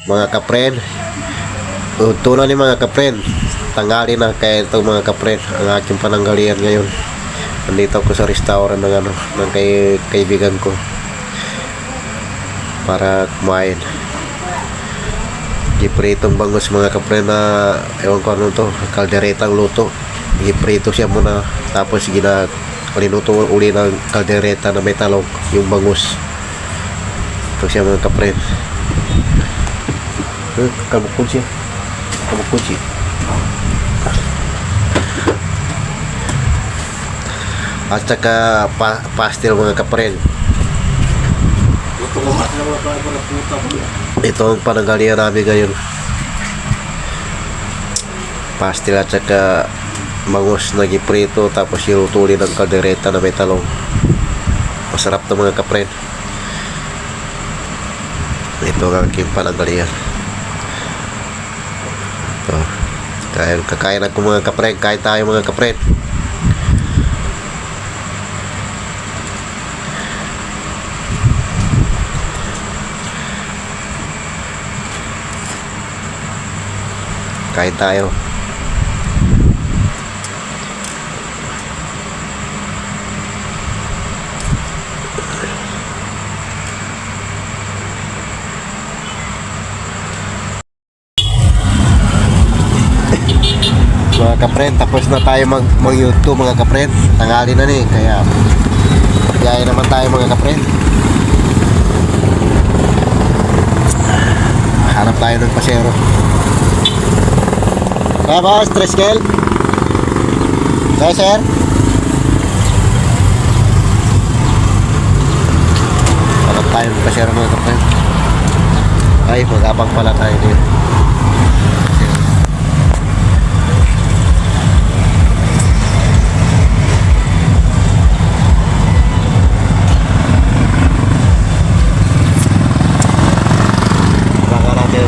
mga kapren. Tunan ni mga kapren, tanghali na, kaya ito mga kapren ang aking pananggalian ngayon. Nandito ako sa restaurant ng ng kaibigan ko para kumain. Gipritong bangus mga kapren na ewan ko ano to, kalderetang luto. Giprito siya muna, tapos linuto uli ng kaldereta na may talong, yung bangus. Ito siya mga kapren. Kabukod siya. Kabukod siya. At saka pastel mga kapren. Ito ang pananggalian namin ngayon. Pastel at saka bangus na giprito, tapos ilutuli ng kaldereta na may talong. Masarap na mga kapren. Ito ang aking pananggalian. Ito. Kakain ako mga kapren. Kain tayo mga kapren. Kain tayo. Mga kapren, tapos na tayo mag-YouTube mga kapren. Tanghali na ni, kaya gaya naman tayo mga kapren. Hanap tayo ng pasero. Kaya boss, Treskel? Kaya sir? Hanap tayo ng pasero mga kapren. Ay, mag-abang pala tayo dito.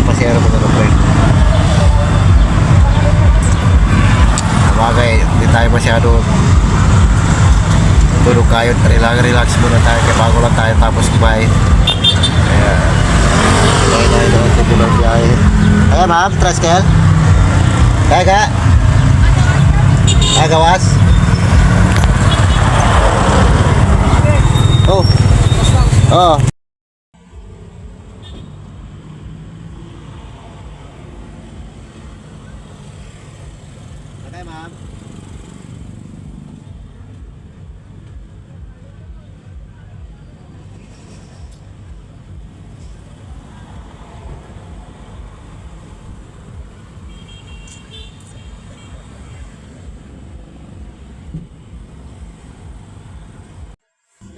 Pasero mga kapren. Sabagay, hindi tayo masyado tulog kayo. Relax muna tayo kaya bago lang tayo tapos kumain. Kaya kumain tayo naman ito ng biyahe. Kaya ma'am, Treskel? Kaya gawas? Oh. Oh. Okay, ma'am.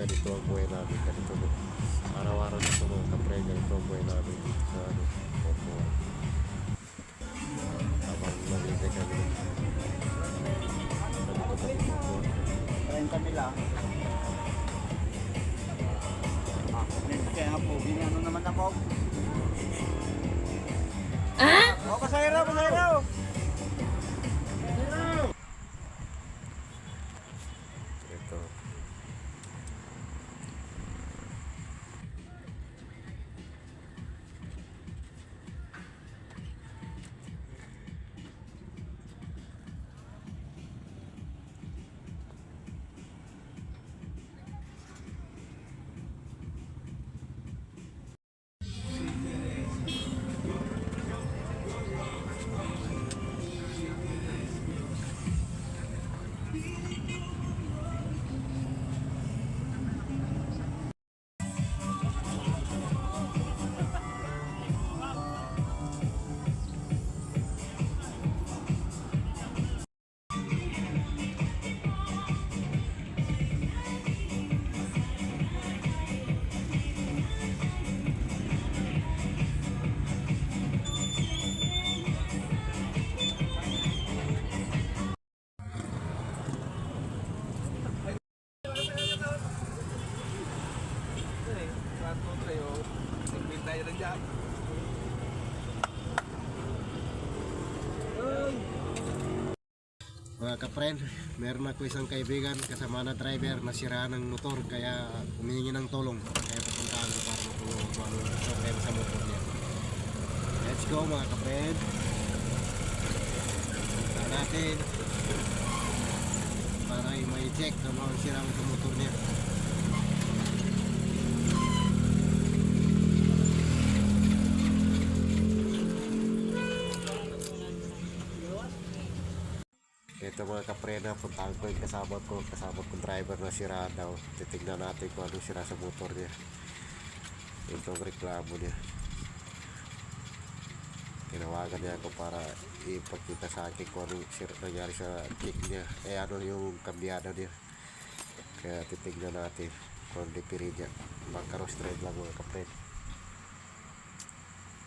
Ganito ang buhay namin, ganito. Araw-araw na ito mga kapre, ganito ang buhay namin sa Opo. Habang nalilay kami. Kami lang. Kaya po, ano naman ako? Oh, pasayro! Ito. Mga kapren, meron ako isang kaibigan kasama na driver na siraan ng motor, kaya humingi ng tulong. Kaya pupuntaan ko para matulungan ko ano ang problema sa motor niya. go mga kapred. Punta natin para may check na mga sirang sa motor niya. Ito mga kaprena, puntahan ko yung kasama kong driver na sira daw. Titignan natin kung anong sira sa motor niya. Itong reklamo niya. Tinawagan niya ako para ipagkita sa akin kung anong nangyari sa kick niya. Ano yung kambyada niya. Kaya titignan natin kung anong dipiri niya. Bangkaro straight lang mga kaprena.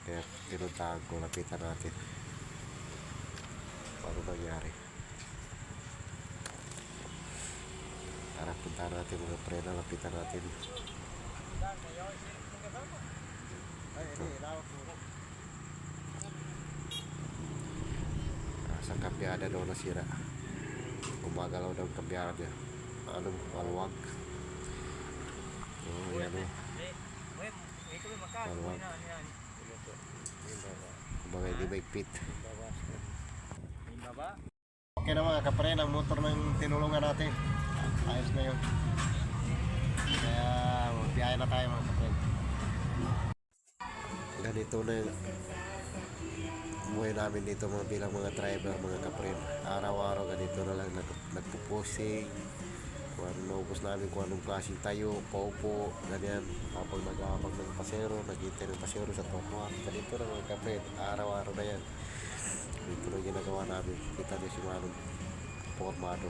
Kaya tinuntahan ko, lapitan natin. Paano nangyari. Tara, punta natin mga prena, lapitan natin. Sa kambyada daw nasira. Gumagalaw daw ang kambyada niya. Anong maluwag. Yan o. Maluwag. Kumbaga hindi maigpit. Okay na mga kapre, ang motor ng tinulungan natin. Ayos na yun. Kaya biyahe na tayo mga kapre. Ganito na yung buhay namin dito mga bilang mga driver, mga kapre. Araw-araw ganito na lang nagpo-posing. Kung ano naubos namin, kung anong klaseng tayo, paupo, ganyan. Kapag nag-aabang ng pasero, nag-intay ng pasero sa trotuar. Ganito na mga kapre, araw-araw na yan. Dito na ginagawa namin. Kita niyo si Manong formado.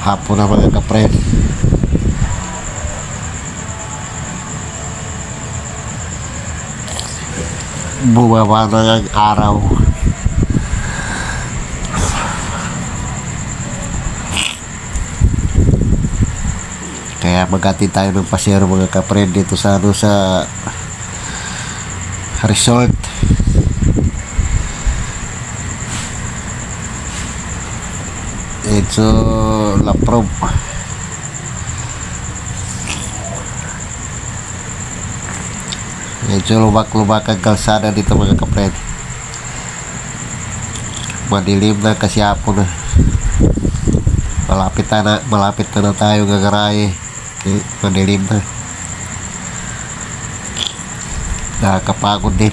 Hapon na mga kapre. Bumaba na yung araw. Kaya maghatid tayo ng pasero mga kapre dito sa sa resort. Ito Laprob. Medyo lubak-lubak ang kalsada dito mga kapre. Madilim na kasi hapon na. Malapit na tayo gagarahe. Madilim na. Nakakapagod din.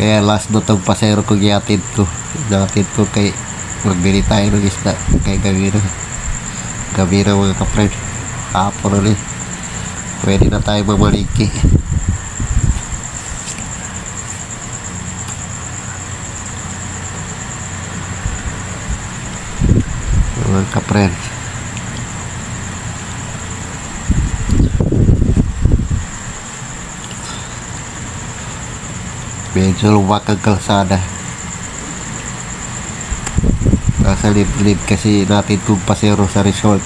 Kaya last na itong pasero ko giatid ko. Nakatid ko kay magbili tayo ng isda. Kay gabi na mga kapre. Hapon ulit. Pwede na tayo mamalingki. Mga kapre. Medyo luwak ang kalsada. Nasa lid kasi natin itong pasero sa resort.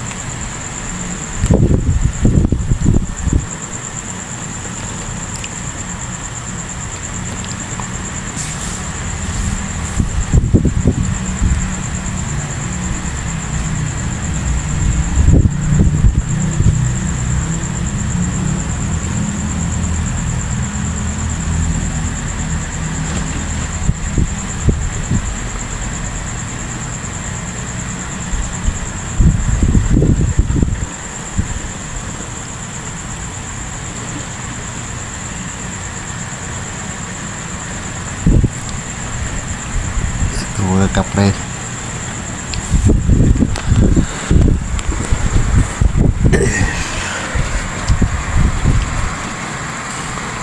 Ito mga kapre.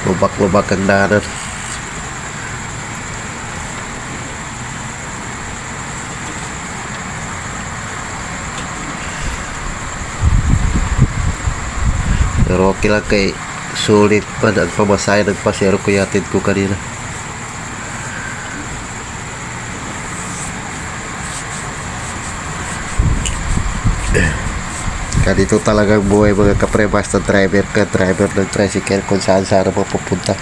Lubak-lubak ang daanan. Pero okay lang kay sulit pa ang pamasahe ng pasero ko yatid ko kanina. Ganito talagang buhay mga kapre, basta driver ka, driver ng tricycle kung saan sana mapupunta.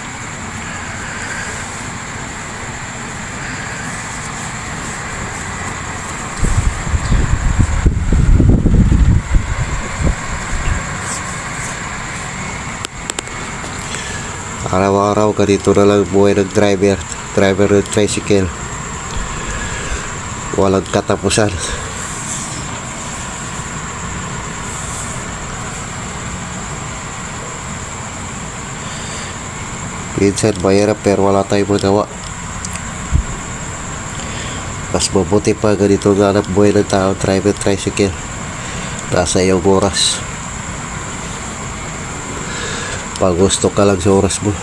Araw-araw ganito na lang buhay ng driver ng tricycle. Walang katapusan. Minsan mahirap pero wala tayong magawa. Mas mabuti pa ganito nga ang buhay ng tao, driver tricycle. Nasa iyong oras. Pag gusto ka lang sa oras mo.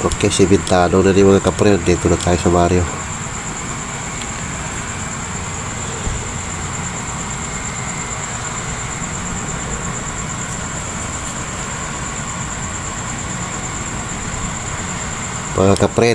Okay, si Bintano na ni mga kapre. Dito na tayo sa Mario. Mga kapre,